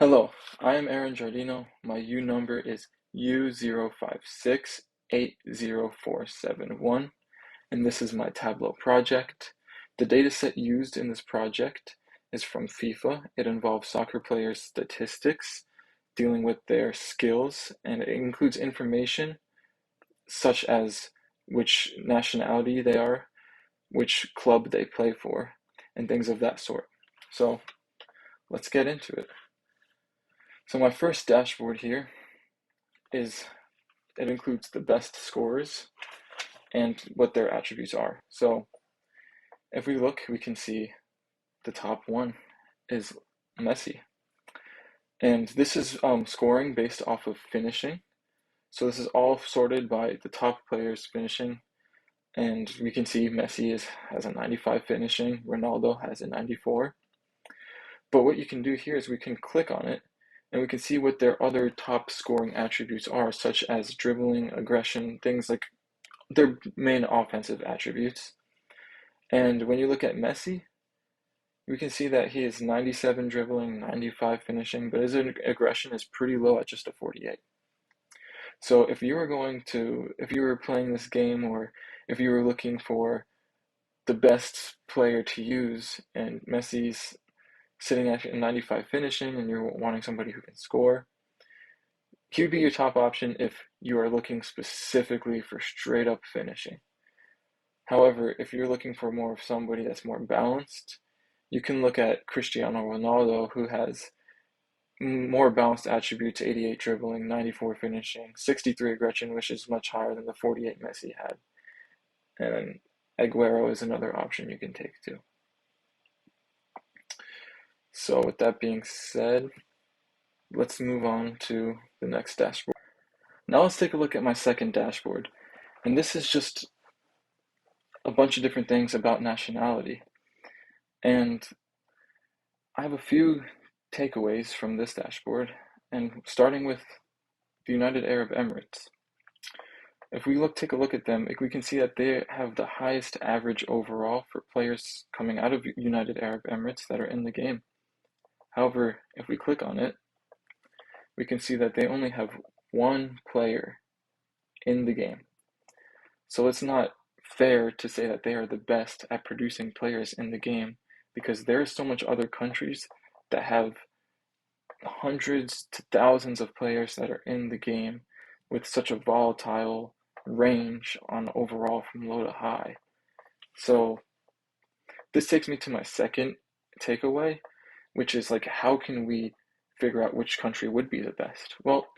Hello, I am Arron Giardino. My U number is U05680471, and this is my Tableau project. The dataset used in this project is from FIFA. It involves soccer players' statistics, dealing with their skills, and it includes information such as which nationality they are, which club they play for, and things of that sort. So let's get into it. So my first dashboard here is it includes the best scorers and what their attributes are. So if we look, we can see the top one is Messi. And this is scoring based off of finishing. So this is all sorted by the top players finishing. And we can see Messi has a 95 finishing, Ronaldo has a 94. But what you can do here is we can click on it and we can see what their other top scoring attributes are, such as dribbling, aggression, things like their main offensive attributes. And when you look at Messi, we can see that he is 97 dribbling, 95 finishing, but his aggression is pretty low at just a 48. So if you were playing this game, or if you were looking for the best player to use, and Messi's sitting at a 95 finishing and you're wanting somebody who can score, he would be your top option if you are looking specifically for straight up finishing. However, if you're looking for more of somebody that's more balanced, you can look at Cristiano Ronaldo, who has more balanced attributes: 88 dribbling, 94 finishing, 63 aggression, which is much higher than the 48 Messi had. And then Aguero is another option you can take too. So with that being said, let's move on to the next dashboard. Now let's take a look at my second dashboard. And this is just a bunch of different things about nationality. And I have a few takeaways from this dashboard, and starting with the United Arab Emirates. If we take a look at them, we can see that they have the highest average overall for players coming out of United Arab Emirates that are in the game. However, if we click on it, we can see that they only have one player in the game. So it's not fair to say that they are the best at producing players in the game, because there are so much other countries that have hundreds to thousands of players that are in the game with such a volatile range on overall from low to high. So this takes me to my second takeaway, which is like, how can we figure out which country would be the best? Well,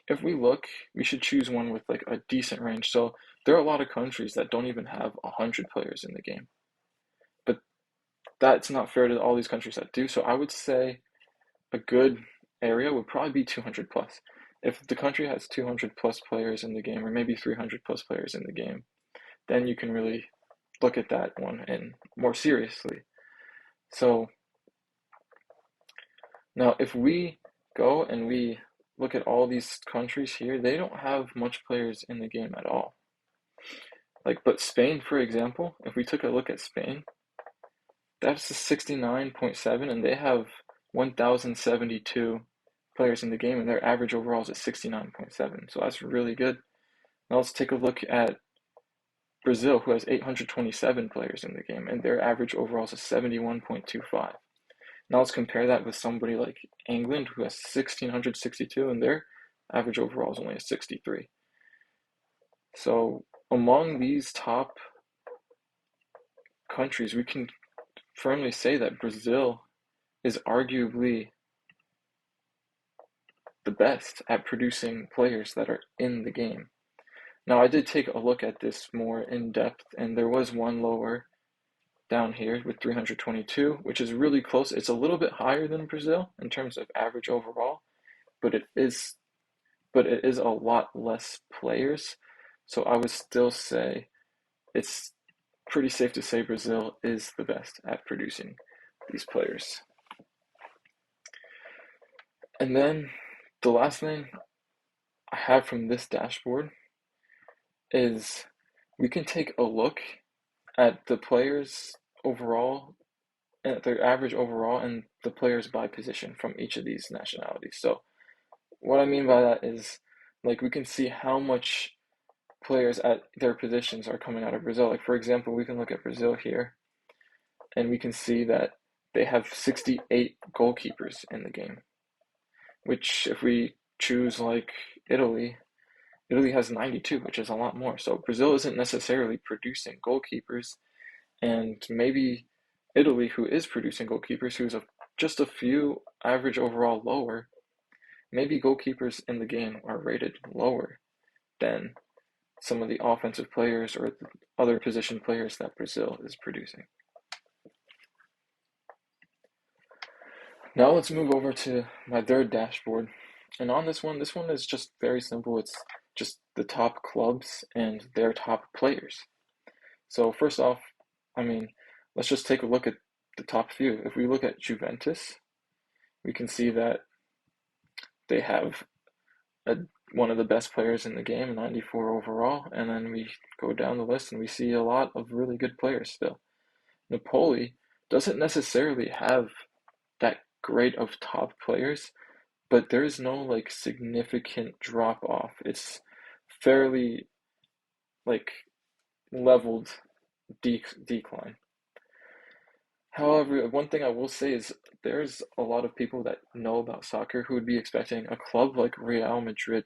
if we look, we should choose one with like a decent range. So there are a lot of countries that don't even have 100 players in the game, but that's not fair to all these countries that do. So I would say a good area would probably be 200 plus. If the country has 200 plus players in the game, or maybe 300 plus players in the game, then you can really look at that one and more seriously. So now if we go and we look at all these countries here, they don't have much players in the game at all. But Spain, for example, if we took a look at Spain, that's a 69.7, and they have 1,072 players in the game, and their average overall is at 69.7. So that's really good. Now let's take a look at Brazil, who has 827 players in the game, and their average overall is a 71.25. Now let's compare that with somebody like England, who has 1,662, and their average overall is only a 63. So among these top countries, we can firmly say that Brazil is arguably the best at producing players that are in the game. Now, I did take a look at this more in depth, and there was one lower down here with 322, which is really close. It's a little bit higher than Brazil in terms of average overall, but it is a lot less players. So I would still say it's pretty safe to say Brazil is the best at producing these players. And then the last thing I have from this dashboard is we can take a look at the players overall their average overall and the players by position from each of these nationalities. So what I mean by that is like we can see how much players at their positions are coming out of Brazil. Like for example, we can look at Brazil here and we can see that they have 68 goalkeepers in the game, which if we choose like Italy, Italy has 92, which is a lot more. So Brazil isn't necessarily producing goalkeepers, and maybe Italy, who is producing goalkeepers, who's just a few average overall lower, maybe goalkeepers in the game are rated lower than some of the offensive players or the other position players that Brazil is producing. Now let's move over to my third dashboard. And on this one is just very simple. It's just the top clubs and their top players. So first off, I mean, let's just take a look at the top few. If we look at Juventus, we can see that they have a, one of the best players in the game, 94 overall, and then we go down the list and we see a lot of really good players still. Napoli doesn't necessarily have that great of top players, but there's no like significant drop off. It's fairly like leveled decline. However, one thing I will say is there's a lot of people that know about soccer who would be expecting a club like Real Madrid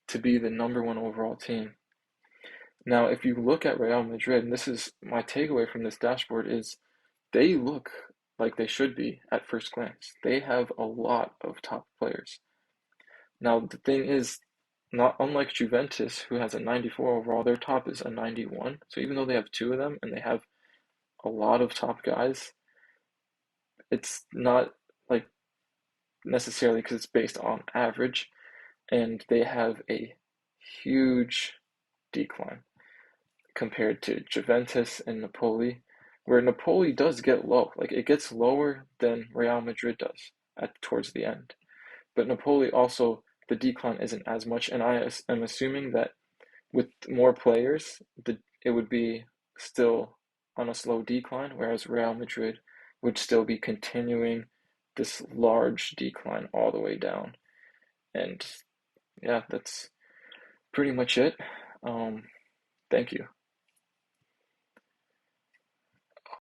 to be the number one overall team. Now, if you look at Real Madrid, and this is my takeaway from this dashboard, is they look like they should be at first glance. They have a lot of top players. Now, the thing is, not unlike Juventus, who has a 94 overall, their top is a 91. So even though they have two of them and they have a lot of top guys, it's not like necessarily because it's based on average, and they have a huge decline compared to Juventus and Napoli, where Napoli does get low. Like it gets lower than Real Madrid does at towards the end. But Napoli also, the decline isn't as much, and I am assuming that with more players, it would be still on a slow decline, whereas Real Madrid would still be continuing this large decline all the way down. And yeah, that's pretty much it. Thank you.